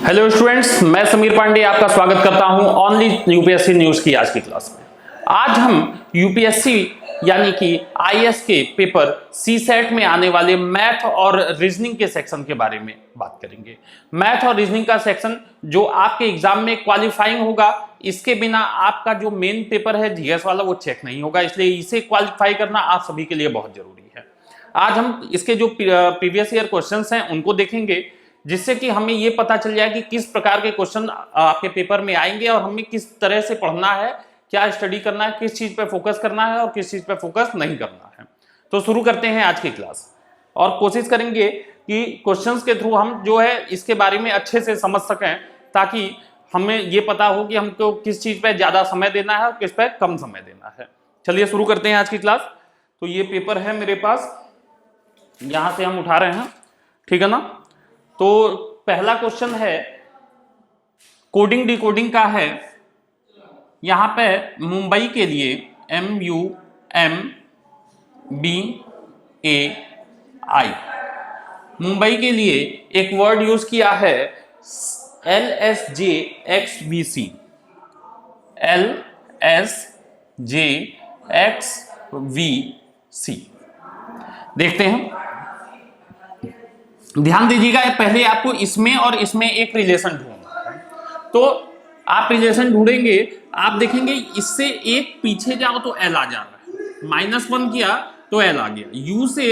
Hello students, मैं समीर पांडे आपका स्वागत करता हूं ओनली यूपीएससी न्यूज की आज की क्लास में। आज हम यूपीएससी यानी कि आईएएस के पेपर सी सेट में आने वाले मैथ और रीजनिंग के सेक्शन के बारे में बात करेंगे। मैथ और रीजनिंग का सेक्शन जो आपके एग्जाम में क्वालिफाइंग होगा, इसके बिना आपका जो मेन पेपर है जीएस वाला वो चेक नहीं होगा, इसलिए इसे क्वालिफाई करना आप सभी के लिए बहुत जरूरी है। आज हम इसके जो प्रीवियस ईयर क्वेश्चंस हैं उनको देखेंगे, जिससे कि हमें ये पता चल जाए कि किस प्रकार के क्वेश्चन आपके पेपर में आएंगे और हमें किस तरह से पढ़ना है, क्या स्टडी करना है, किस चीज पे फोकस करना है और किस चीज पे फोकस नहीं करना है। तो शुरू करते हैं आज की क्लास और कोशिश करेंगे कि क्वेश्चंस के थ्रू हम जो है इसके बारे में अच्छे से समझ सकें, ताकि हमें ये पता हो कि हमको किस चीज पे ज्यादा समय देना है और किस पे कम समय देना है। चलिए शुरू करते हैं आज की क्लास। तो ये पेपर है मेरे पास, यहां से हम उठा रहे हैं, ठीक है ना। तो पहला क्वेश्चन है कोडिंग डिकोडिंग का है। यहां पे मुंबई के लिए MUMBAI, मुंबई के लिए एक वर्ड यूज किया है LSJXVC। LSJXVC देखते हैं, ध्यान दीजिएगा। पहले आपको इसमें और इसमें एक रिलेशन ढूंढना है। तो आप रिलेशन ढूंढेंगे, आप देखेंगे इससे एक पीछे जाओ तो एल आ जा रहा है, -1 किया तो एल आ गया, यू से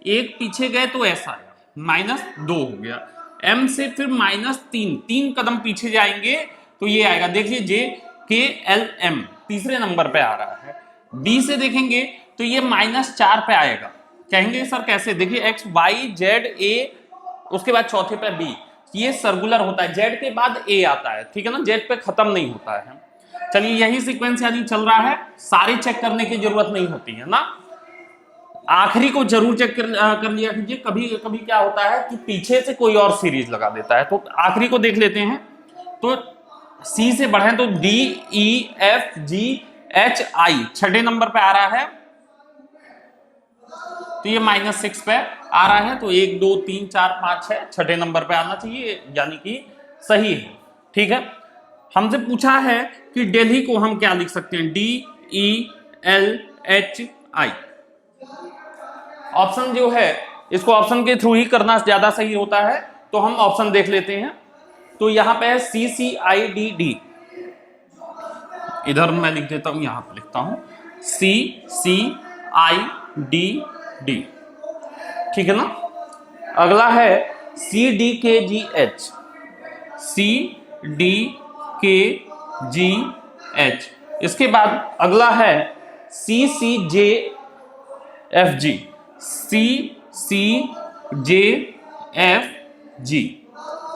एक पीछे गए तो एस आया, -2 हो गया, एम से फिर -3 कदम पीछे जाएंगे तो ये आएगा। देखिए JKLM तीसरे नंबर पे आ रहा है। बी से देखेंगे तो ये -4 पे आएगा। कहेंगे सर कैसे? देखिए XYZA, उसके बाद चौथे पे बी, ये सर्कुलर होता है, जेड के बाद ए आता है, ठीक है ना, जेड पे खत्म नहीं होता है। चलिए यही सीक्वेंस यदि चल रहा है, सारे चेक करने की जरूरत नहीं होती है ना, आखिरी को जरूर चेक कर लिया कीजिए। कभी कभी क्या होता है कि पीछे से कोई और सीरीज लगा देता है, तो आखिरी को देख लेते हैं। तो सी से बढ़े तो DEFGHI छठे नंबर पे आ रहा है, तो ये -6 पे आ रहा है, तो 1 2 3 4 5 6 छठे नंबर पे आना चाहिए, यानी कि सही है, ठीक है। हमसे पूछा है कि दिल्ली को हम क्या लिख सकते हैं, DELHI। ऑप्शन जो है इसको ऑप्शन के थ्रू ही करना ज्यादा सही होता है, तो हम ऑप्शन देख लेते हैं। तो यहां पे है CCIDD, इधर मैं लिख देता हूं, यहां पर लिखता हूं CCIDD, ठीक है ना। अगला है CDKGH, CDKGH। इसके बाद अगला है CCJFG, CCJFG,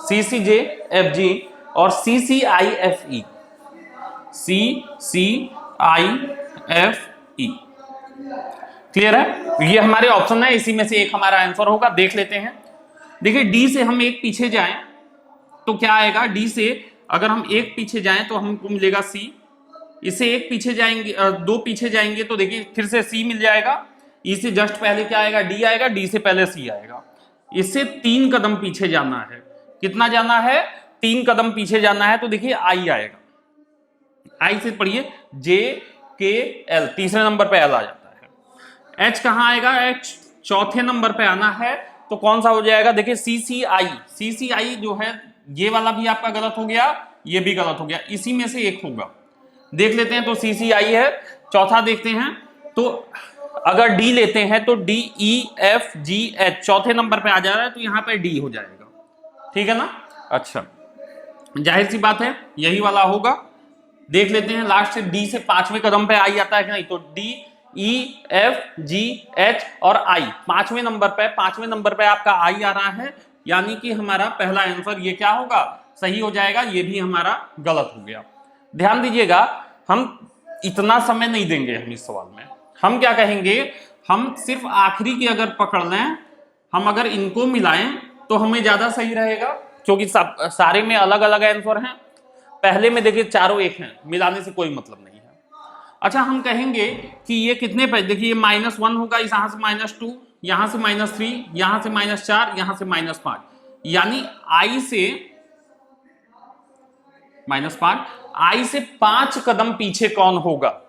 CCJFG और CCIFE, CCIFE। क्लियर है? ये हमारे ऑप्शन है, इसी में से एक हमारा आंसर होगा। देख लेते हैं। देखिए डी से हम एक पीछे जाएं तो क्या आएगा, डी से अगर हम एक पीछे जाएं तो हमको मिलेगा सी, इसे एक पीछे जाएंगे, 2 पीछे जाएंगे तो देखिए फिर से सी मिल जाएगा। ई से जस्ट पहले क्या आएगा, डी आएगा, डी से पहले सी आएगा। इससे 3 कदम पीछे जाना है, कितना जाना है, 3 कदम पीछे जाना है, तो देखिए आई आएगा। आई से पढ़िए JKL, तीसरे नंबर पे एल आ जाता है। एच कहां आएगा, एच चौथे नंबर पे आना है, तो कौन सा हो जाएगा, देखिए CCI जो है, ये वाला भी आपका गलत हो गया, ये भी गलत हो गया, इसी में से एक होगा। देख लेते हैं, तो CCI है। चौथा देखते हैं, तो अगर डी लेते हैं तो DEFGH चौथे नंबर पे आ जा रहा है, तो यहां पे डी हो जाएगा, ठीक है ना। अच्छा, जाहिर सी बात है यही वाला होगा। देख लेते हैं लास्ट से डी से 5वें कदम पे आई आता है कि नहीं, तो DEFGH और आई 5वें नंबर पे आपका आई आ रहा है, यानी कि हमारा पहला आंसर ये क्या होगा, सही हो जाएगा। ये भी हमारा गलत हो गया। ध्यान दीजिएगा, हम इतना समय नहीं देंगे हम इस सवाल में। हम क्या कहेंगे, हम सिर्फ आखिरी की अगर पकड़ लें, हम अगर इनको मिलाएं तो हमें ज्यादा सही रहेगा, क्योंकि सारे में अलग अलग आंसर हैं। पहले में देखिए चारों एक हैं, मिलाने से कोई मतलब नहीं है। अच्छा, हम कहेंगे कि ये कितने पे, देखिए ये -1 होगा, यहां से -2, यहां से -3, यहां से -4, यहां से -5, यानी I से -5। आई से 5 कदम पीछे कौन होगा,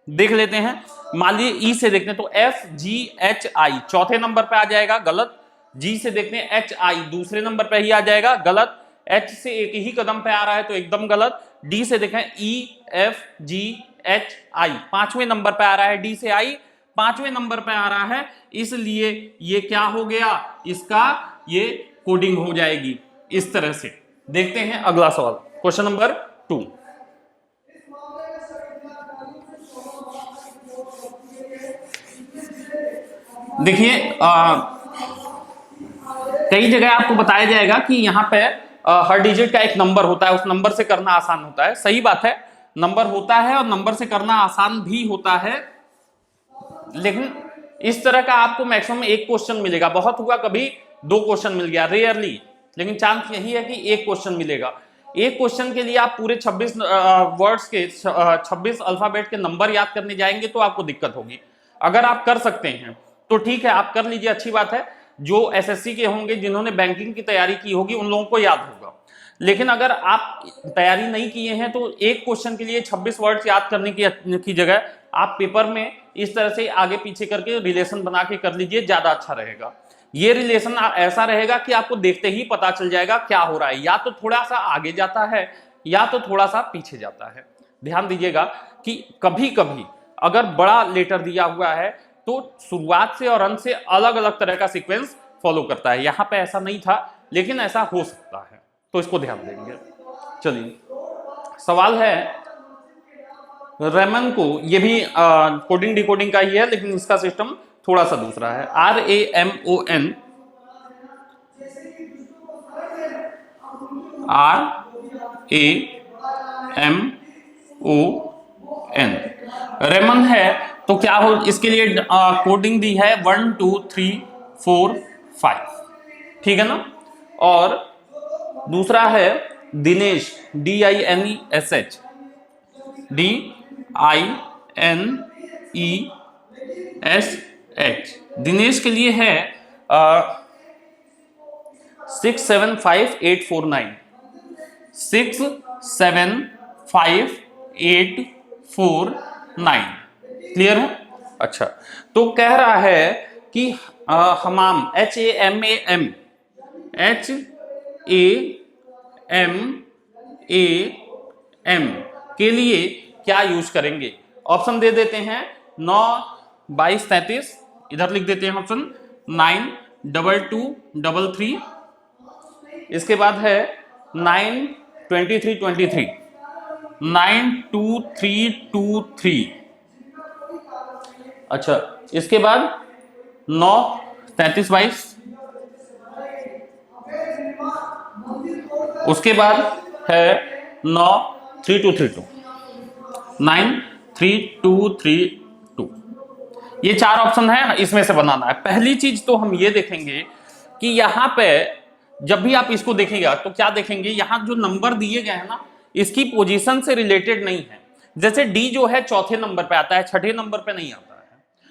देख लेते हैं। मान लीजिए ई से देखते हैं तो FGHI चौथे नंबर पे आ जाएगा, गलत। जी से देखते हैं HI दूसरे नंबर पे ही आ जाएगा, गलत। H से एक ही कदम पे आ रहा है तो एकदम गलत। D से देखें EFGHI पांचवें नंबर पे आ रहा है, D से I पांचवें नंबर पे आ रहा है, इसलिए ये क्या हो गया, इसका ये कोडिंग हो जाएगी इस तरह से। देखते हैं अगला सवाल, क्वेश्चन नंबर 2। देखिए कई जगह आपको बताया जाएगा कि यहाँ पे हर डिजिट का एक नंबर होता है, उस नंबर से करना आसान होता है। सही बात है, नंबर होता है और नंबर से करना आसान भी होता है, लेकिन इस तरह का आपको मैक्सिमम एक क्वेश्चन मिलेगा। बहुत हुआ कभी 2 क्वेश्चन मिल गया, रेयरली, लेकिन चांस यही है कि एक क्वेश्चन मिलेगा। एक क्वेश्चन के लिए आप पूरे 26 वर्ड्स के 26 अल्फाबेट के नंबर याद करने जाएंगे तो आपको दिक्कत होगी। अगर आप कर सकते हैं तो ठीक है, आप कर लीजिए, अच्छी बात है। जो एसएससी के होंगे, जिन्होंने बैंकिंग की तैयारी की होगी, उन लोगों को याद होगा। लेकिन अगर आप तैयारी नहीं किए हैं तो एक क्वेश्चन के लिए 26 वर्ड्स याद करने की जगह आप पेपर में इस तरह से आगे पीछे करके रिलेशन बना के कर लीजिए, ज्यादा अच्छा रहेगा। ये रिलेशन ऐसा रहेगा कि आपको देखते ही पता चल जाएगा क्या हो रहा है, या तो थोड़ा सा आगे जाता है या तो थोड़ा सा पीछे जाता है। ध्यान दीजिएगा कि कभी कभी अगर बड़ा लेटर दिया हुआ है तो शुरुआत से और अंत से अलग अलग तरह का सीक्वेंस फॉलो करता है। यहां पे ऐसा नहीं था, लेकिन ऐसा हो सकता है, तो इसको ध्यान देंगे। चलिए, सवाल है रेमन को, ये भी कोडिंग डिकोडिंग का ही है, लेकिन इसका सिस्टम थोड़ा सा दूसरा है। RAMON रेमन है, तो क्या हो, इसके लिए कोडिंग दी है 1 2 3 4 5, ठीक है ना। और दूसरा है दिनेश, DINESH, DINESH, दिनेश के लिए है 675849, 675849। क्लियर है? अच्छा, तो कह रहा है कि हमाम HAMAM के लिए क्या यूज करेंगे। ऑप्शन दे देते हैं, 9 22 33, इधर लिख देते हैं ऑप्शन 9 2 2 3 3, इसके बाद है 9 23 23, 9 2 3 2 3, अच्छा, इसके बाद 9 33 22, उसके बाद है 9 3 2 3 2, 9 3 2 3 2। ये 4 ऑप्शन है, इसमें से बनाना है। पहली चीज तो हम ये देखेंगे कि यहां पे जब भी आप इसको देखेगा तो क्या देखेंगे, यहां जो नंबर दिए गए हैं ना, इसकी पोजीशन से रिलेटेड नहीं है। जैसे डी जो है चौथे नंबर पे आता है, छठे नंबर पे नहीं आता है,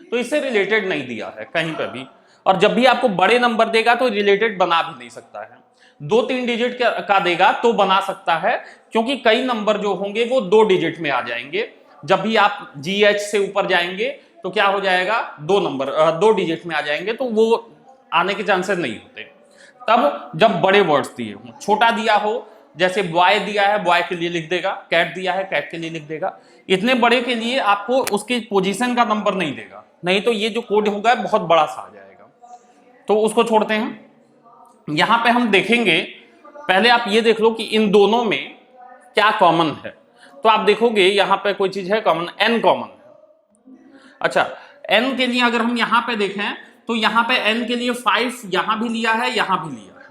तो इससे रिलेटेड नहीं दिया है कहीं पर भी। और जब भी आपको बड़े नंबर देगा तो रिलेटेड बना भी नहीं सकता है। 2-3 डिजिट का देगा तो बना सकता है, क्योंकि कई नंबर जो होंगे वो 2 डिजिट में आ जाएंगे। जब भी आप GH से ऊपर जाएंगे तो क्या हो जाएगा, 2 डिजिट में आ जाएंगे, तो वो आने के चांसेस नहीं होते। तब जब बड़े वर्ड्स दिए हों, छोटा दिया हो, जैसे बॉय दिया है, बॉय के लिए लिख देगा, कैट दिया है, कैट के लिए लिख देगा। इतने बड़े के लिए आपको उसकी पोजीशन का नंबर नहीं देगा, नहीं तो ये जो कोड होगा बहुत बड़ा सा आ जाएगा, तो उसको छोड़ते हैं। यहां पे हम देखेंगे, पहले आप ये देख लो कि इन दोनों में क्या कॉमन है। तो आप देखोगे यहां पे कोई चीज है कॉमन, n कॉमन है। अच्छा, n के लिए अगर हम यहां पे देखें तो यहां पे n के लिए 5 यहां भी लिया है, यहां भी लिया है।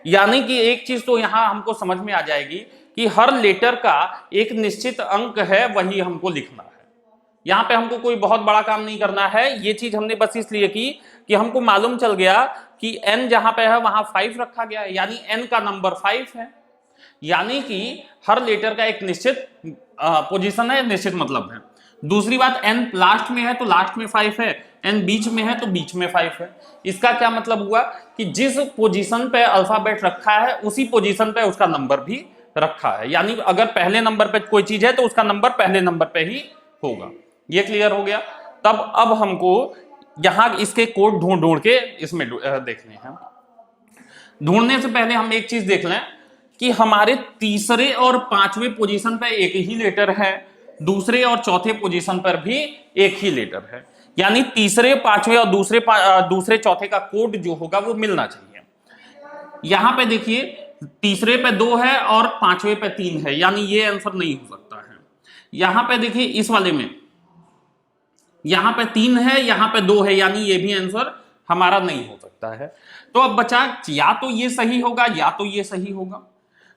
यानी कि एक चीज तो यहां हमको समझ में आ जाएगी कि हर लेटर का एक निश्चित अंक है, वही हमको लिखना है। यहां पे हमको कोई बहुत बड़ा काम नहीं करना है। ये चीज हमने बस इसलिए की कि हमको मालूम चल गया कि n जहां पे है वहां 5 रखा गया है, यानी n का नंबर 5 है। यानी कि हर लेटर का एक निश्चित पोजीशन है, निश्चित मतलब है। दूसरी बात, n लास्ट में है तो लास्ट में 5 है, n बीच में है तो बीच में 5 है। इसका क्या मतलब हुआ कि जिस पोजीशन पे अल्फाबेट रखा है उसी पोजीशन पे उसका नंबर भी रखा है, यानी अगर पहले नंबर पे कोई चीज है तो उसका नंबर पहले नंबर पे ही होगा। ये क्लियर हो गया। तब अब हमको यहां इसके कोड ढूंढ ढूंढ के इसमें देखने हैं। ढूंढने से पहले हम एक चीज देख लें कि हमारे तीसरे और पांचवें पोजीशन पर एक ही लेटर है, दूसरे और चौथे पोजीशन पर भी एक ही लेटर है, यानी तीसरे पांचवें और दूसरे चौथे का कोड जो होगा वो मिलना चाहिए। यहां पे देखिए तीसरे पे 2 है और पांचवें पे 3 है, यानी ये आंसर नहीं हो सकता है। यहां पे देखिए इस वाले में यहां पे 3 है, यहां पे 2 है, यानी ये भी आंसर हमारा नहीं हो सकता है। तो अब बचा या तो ये सही होगा या तो ये सही होगा।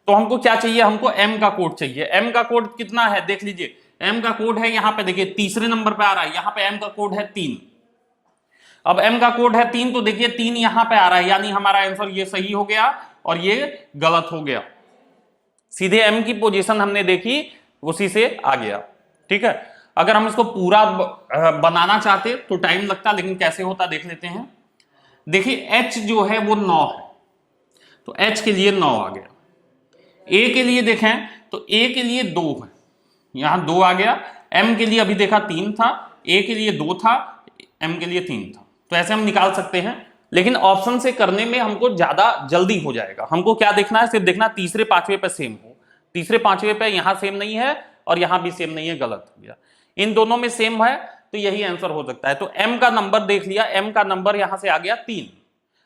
तो हमको क्या चाहिए, हमको m का कोड चाहिए। m का कोड कितना है देख लीजिए, m का कोड है यहां पे देखिए तीसरे नंबर पे आ रहा है, यहां पे m का कोड है 3। अब m का कोड है 3 तो देखिए 3 यहां पे आ रहा है, यानी हमारा आंसर ये सही हो गया और ये गलत हो गया। सीधे m की पोजीशन हमने देखी उसी से आ गया। ठीक है, अगर हम इसको पूरा बनाना चाहते तो टाइम लगता, लेकिन कैसे होता देख लेते हैं। देखिए h जो है वो 9 है, तो h के लिए 9 आ गया। a के लिए देखें तो a के लिए 2 है, यहां 2 आ गया। m के लिए अभी देखा 3 था, a के लिए 2 था, m के लिए 3 था। तो ऐसे हम निकाल सकते हैं, लेकिन ऑप्शन से करने में हमको ज्यादा जल्दी हो जाएगा। हमको क्या देखना है, सिर्फ देखना तीसरे पांचवें पे सेम हो। तीसरे पांचवें पे यहां सेम नहीं है और यहां भी सेम नहीं है, गलत हो गया। इन दोनों में सेम है तो यही आंसर हो सकता है। तो m का नंबर देख लिया, m का नंबर यहां से आ गया 3।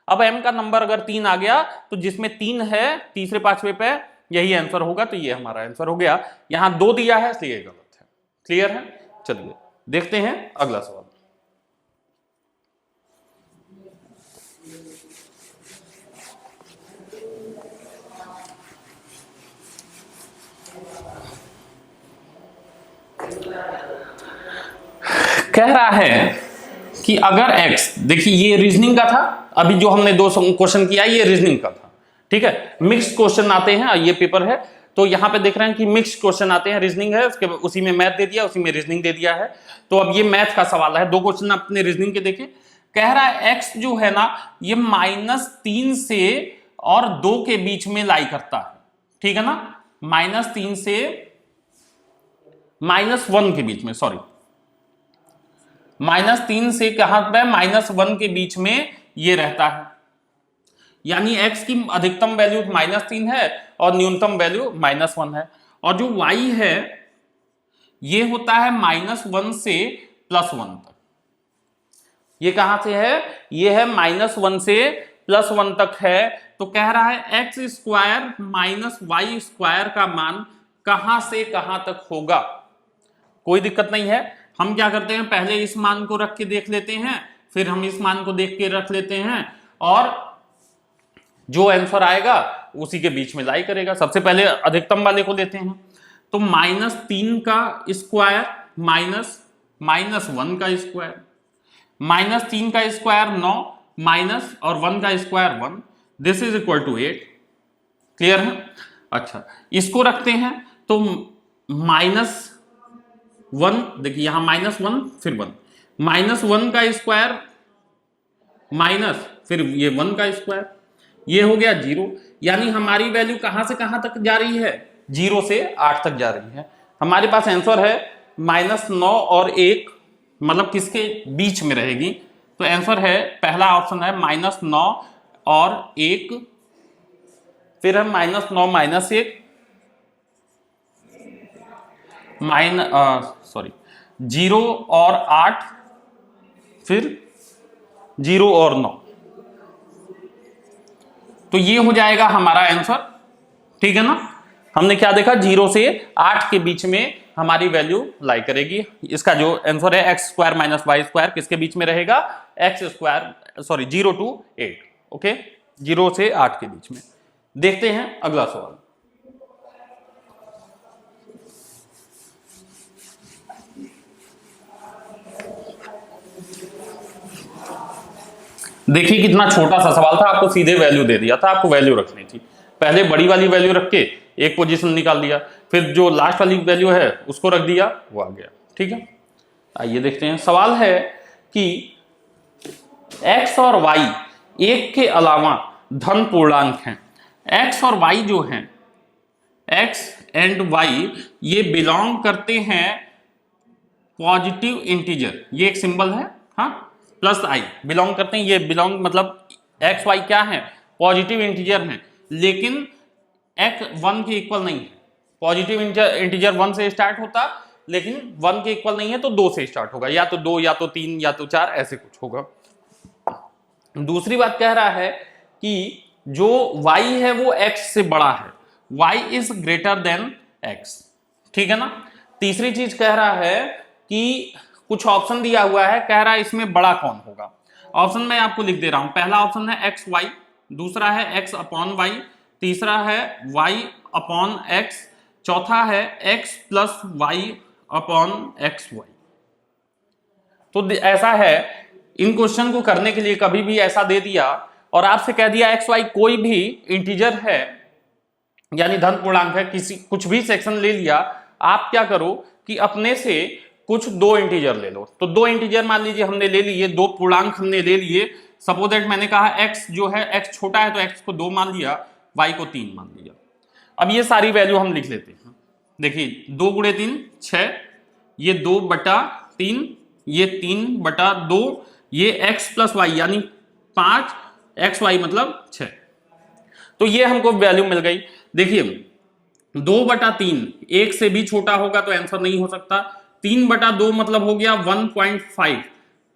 अब m का नंबर अगर 3 आ गया तो जिसमें 3 है तीसरे पांचवें पे यही आंसर होगा, तो ये हमारा आंसर हो गया। यहां 2 दिया है इसलिए गलत है। क्लियर है, चलिए देखते हैं अगला सवाल। कह रहा है कि अगर x, देखिए ये रीजनिंग का था, अभी जो हमने 2 क्वेश्चन किया ये रीजनिंग का था। ठीक है, मिक्स्ड क्वेश्चन आते हैं, ये पेपर है तो यहां पे देख रहे हैं कि मिक्स्ड क्वेश्चन आते हैं। रीजनिंग है उसके उसी में मैथ दे दिया, उसी में रीजनिंग दे दिया है। तो अब ये मैथ का सवाल है, 2 क्वेश्चन अपने रीजनिंग के देखे। कह रहा है x जो है ना ये -3 से और 2 के बीच में लाई करता है। ठीक है ना, -3 से -1 के बीच में, सॉरी -3 से कहां पे -1 के बीच में ये रहता है, यानी x की अधिकतम वैल्यू -3 है और न्यूनतम वैल्यू -1 है। और जो y है ये होता है -1 से +1 तक। ये कहां से है, ये है -1 से +1 तक है। तो कह रहा है x² -y² का मान कहां से कहां तक होगा। कोई दिक्कत नहीं है, हम क्या करते हैं पहले इस मान को रख के देख लेते हैं, फिर हम इस मान को देख के रख लेते हैं और जो आंसर आएगा उसी के बीच में लाई करेगा। सबसे पहले अधिकतम वाले को लेते हैं, तो -3 का स्क्वायर -1 का स्क्वायर, -3 का स्क्वायर 9 माइनस और 1 का square 1, this is equal to 8। Clear है। अच्छा इसको रखते हैं तो -1, देखिए यहां -1 फिर 1, -1 का स्क्वायर माइनस फिर ये 1 का स्क्वायर, ये हो गया 0। यानी हमारी वैल्यू कहां से कहां तक जा रही है, 0 से 8 तक जा रही है। हमारे पास आंसर है -9 और 1, मतलब किसके बीच में रहेगी। तो आंसर है पहला ऑप्शन है -9 और 1, फिर है -9 -1 0 और 8, फिर 0 और 9। तो ये हो जाएगा हमारा आंसर। ठीक है ना, हमने क्या देखा 0 से 8 के बीच में हमारी वैल्यू लाई करेगी। इसका जो आंसर है x² - y² किसके बीच में रहेगा, x², 0 to 8। ओके, 0 से 8 के बीच में। देखते हैं अगला सवाल। देखिए कितना छोटा सा सवाल था, आपको सीधे वैल्यू दे दिया था, आपको वैल्यू रखनी थी। पहले बड़ी वाली वैल्यू रख के एक पोजीशन निकाल दिया, फिर जो लास्ट वाली वैल्यू है उसको रख दिया, वो आ गया। ठीक है, आइए देखते हैं। सवाल है कि x और y एक के अलावा धन पूर्णांक हैं। x और y जो हैं x एंड y ये बिलोंग करते हैं पॉजिटिव इंटीजर, ये एक सिंबल है, हाँ, प्लस i बिलोंग करते हैं, ये बिलोंग मतलब x y क्या है, पॉजिटिव इंटीजर हैं, लेकिन x 1 के इक्वल नहीं है। पॉजिटिव इंटीजर 1 से स्टार्ट होता, लेकिन 1 के इक्वल नहीं है तो 2 से स्टार्ट होगा, या तो 2 या तो 3 या तो 4 ऐसे कुछ होगा। दूसरी बात कह रहा है कि जो y है वो x से बड़ा है, y is greater than x, ठीक है ना। तीसरी चीज कह रहा है कि कुछ ऑप्शन दिया हुआ है, कह रहा है इसमें बड़ा कौन होगा। ऑप्शन मैं आपको लिख दे रहा हूं, पहला ऑप्शन है एक्स वाई, दूसरा है x अपॉन वाई, तीसरा है y अपॉन x, चौथा है x plus y upon x y. तो ऐसा है, इन क्वेश्चन को करने के लिए कभी भी ऐसा दे दिया और आपसे कह दिया एक्स वाई कोई भी इंटीजर है यानी धन पूर्णांक है, किसी कुछ भी सेक्शन ले लिया, आप क्या करो कि अपने से कुछ दो इंटीजर ले लो। तो दो इंटीजर मान लीजिए हमने ले लिए, दो पूर्णांक हमने ले लिए, सपोज दैट मैंने कहा x जो है x छोटा है तो x को 2 मान लिया, y को 3 मान लिया। अब ये सारी वैल्यू हम लिख लेते हैं, देखिए 2 गुणे 3 6, ये 2/3, ये 3/2, ये x प्लस वाई यानी 5, xy मतलब 6। तो ये हमको वैल्यू मिल गई। देखिए 2/3 1 से भी छोटा होगा तो आंसर नहीं हो सकता, 3/2 मतलब हो गया 1.5,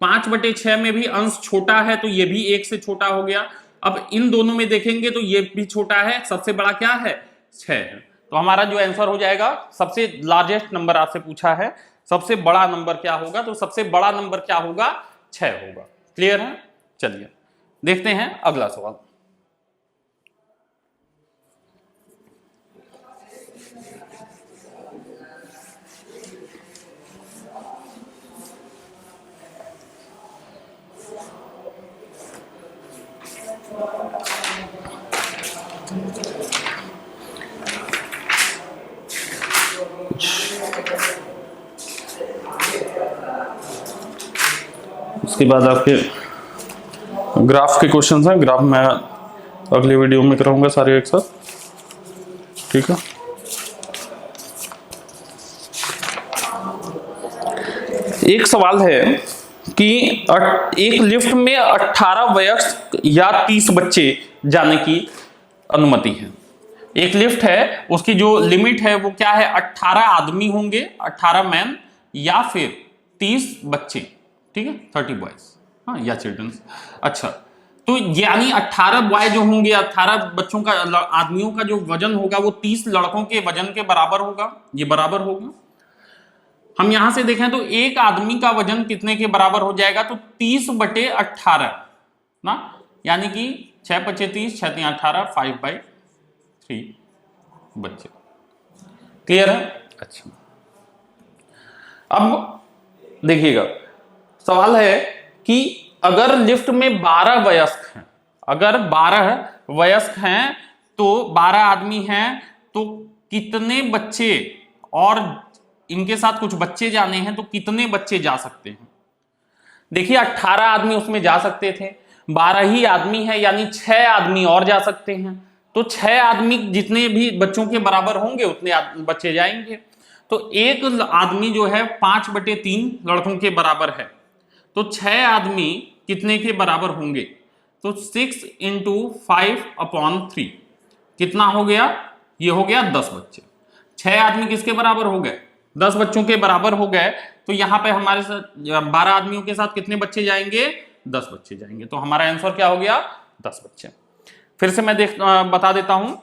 5/6 में भी अंश छोटा है तो ये भी 1 से छोटा हो गया। अब इन दोनों में देखेंगे तो ये भी छोटा है, सबसे बड़ा क्या है 6 है। तो हमारा जो आंसर हो जाएगा, सबसे लार्जेस्ट नंबर आपसे पूछा है, सबसे बड़ा नंबर क्या होगा, तो सबसे बड़ा नंबर क्या होगा 6 होगा। क्लियर है, चलिए देखते हैं अगला सवाल। उसके बाद आपके ग्राफ के क्वेश्चंस हैं, ग्राफ मैं अगली वीडियो में कराऊंगा सारे एक साथ, ठीक है। एक सवाल है कि एक लिफ्ट में 18 वयस्क या 30 बच्चे जाने की अनुमति है। एक लिफ्ट है, उसकी जो लिमिट है वो क्या है, 18 आदमी होंगे, 18 मैन या फिर 30 बच्चे, ठीक है, 30 बॉयज, हाँ, या चिल्ड्रंस। अच्छा, तो यानी 18 बॉय जो होंगे, 18 बच्चों का, आदमियों का जो वजन होगा वो 30 लड़कों के वजन के बराबर होगा, ये बराबर होगा। हम यहां से देखें तो एक आदमी का वजन कितने के बराबर हो जाएगा, तो 30/18 ना, यानी कि 6×5 30, 6×3 18, 5/3 बच्चे। क्लियर है। अच्छा, अब देखिएगा सवाल है कि अगर लिफ्ट में 12 वयस्क हैं, अगर 12 वयस्क हैं तो 12 आदमी हैं, तो कितने बच्चे, और इनके साथ कुछ बच्चे जाने हैं तो कितने बच्चे जा सकते हैं। देखिए 18 आदमी उसमें जा सकते थे, 12 ही आदमी है यानी 6 आदमी और जा सकते हैं, तो 6 आदमी जितने भी बच्चों के बराबर होंगे उतने बच्चे जाएंगे। तो एक आदमी जो है 5/3 लड़कों के बराबर है, तो 6 आदमी कितने के बराबर होंगे, तो 6 × 5/3 कितना हो गया, ये हो गया 10 बच्चे। 6 आदमी किसके बराबर हो गए, 10 बच्चों के बराबर हो गए। तो यहां पे हमारे साथ 12 आदमियों के साथ कितने बच्चे जाएंगे, 10 बच्चे जाएंगे। तो हमारा आंसर क्या हो गया, 10 बच्चे। फिर से मैं बता देता हूं,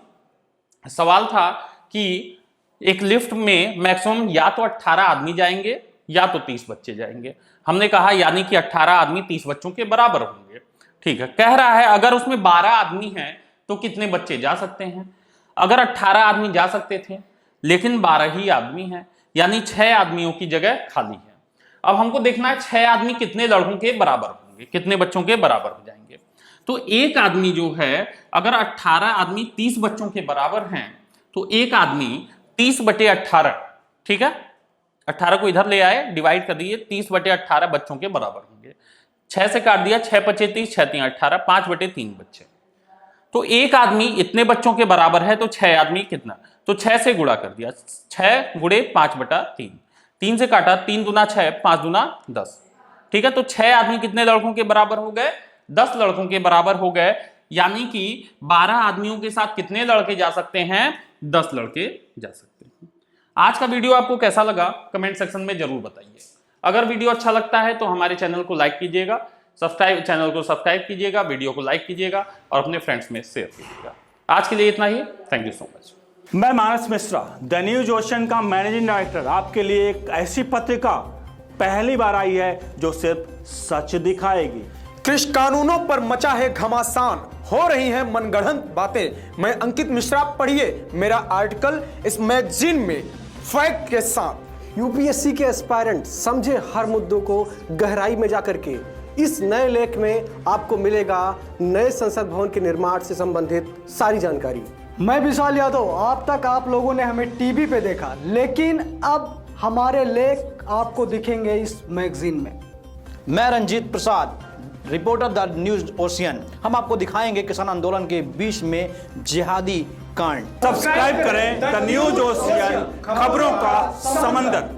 सवाल था कि एक लिफ्ट में मैक्सिमम या तो 18 आदमी जाएंगे या तो 30 बच्चे जाएंगे। हमने कहा यानी कि 18 आदमी 30 बच्चों के बराबर होंगे, ठीक है। कह रहा है अगर उसमें 12 आदमी हैं तो कितने बच्चे जा सकते हैं। अगर 18 आदमी जा सकते थे लेकिन 12 ही आदमी हैं, यानी 6 आदमियों की जगह खाली है। अब हमको देखना है 6 आदमी कितने लड़कों के बराबर होंगे, कितने बच्चों के बराबर हो जाएंगे। तो एक आदमी जो है, अगर 18 आदमी 30 बच्चों के बराबर हैं तो एक आदमी 30/18, ठीक है, 18 को इधर ले आए, डिवाइड कर दिए, 30/18 बच्चों के बराबर होंगे। 6 से काट दिया, 6×5 30, 6×3 18, 5/3 बच्चे। तो एक आदमी इतने बच्चों के बराबर है, तो 6 आदमी कितना, तो 6 से गुणा कर दिया, 6 गुणे 5/3, 3 से काटा, 3 दूना 6, 5 दूना 10। ठीक है, तो 6 आदमी कितने लड़कों के बराबर हो गए, 10 लड़कों के बराबर हो गए। यानी कि 12 आदमियों के साथ कितने लड़के जा सकते हैं, 10 लड़के जा सकते हैं। आज का वीडियो आपको कैसा लगा कमेंट सेक्शन में जरूर बताइए। अगर वीडियो अच्छा लगता है तो हमारे चैनल को लाइक कीजिएगा, चैनल को सब्सक्राइब कीजिएगा, वीडियो को लाइक कीजिएगा और अपने फ्रेंड्स में शेयर कीजिएगा। आज के लिए इतना ही, थैंक यू सो मच। मैं मानस मिश्रा, द न्यूज ओशन का मैनेजिंग डायरेक्टर, आपके लिए एक ऐसी पत्रिका पहली बार आई है जो सिर्फ सच दिखाएगी। कृषि कानूनों पर मचा है घमासान, हो रही हैं मनगढ़ंत बातें। मैं अंकित मिश्रा, पढ़िए मेरा आर्टिकल इस मैगजीन में फैक्ट के साथ। यूपीएससी के एस्पायरेंट समझे हर मुद्दों को गहराई में जाकर के। इस नए लेख में आपको मिलेगा नए संसद भवन के निर्माण से संबंधित सारी जानकारी। मैं विशाल यादव, अब तक आप लोगों ने हमें टीवी पे देखा, लेकिन अब हमारे लेख आपको दिखेंगे इस मैगजीन में। मैं Ranjit Prasad, reporter the news ocean. हम आपको दिखाएंगे किसान आंदोलन के बीच में जिहादी कांड। सब्सक्राइब करें द न्यूज ओशियन, खबरों का समंदर।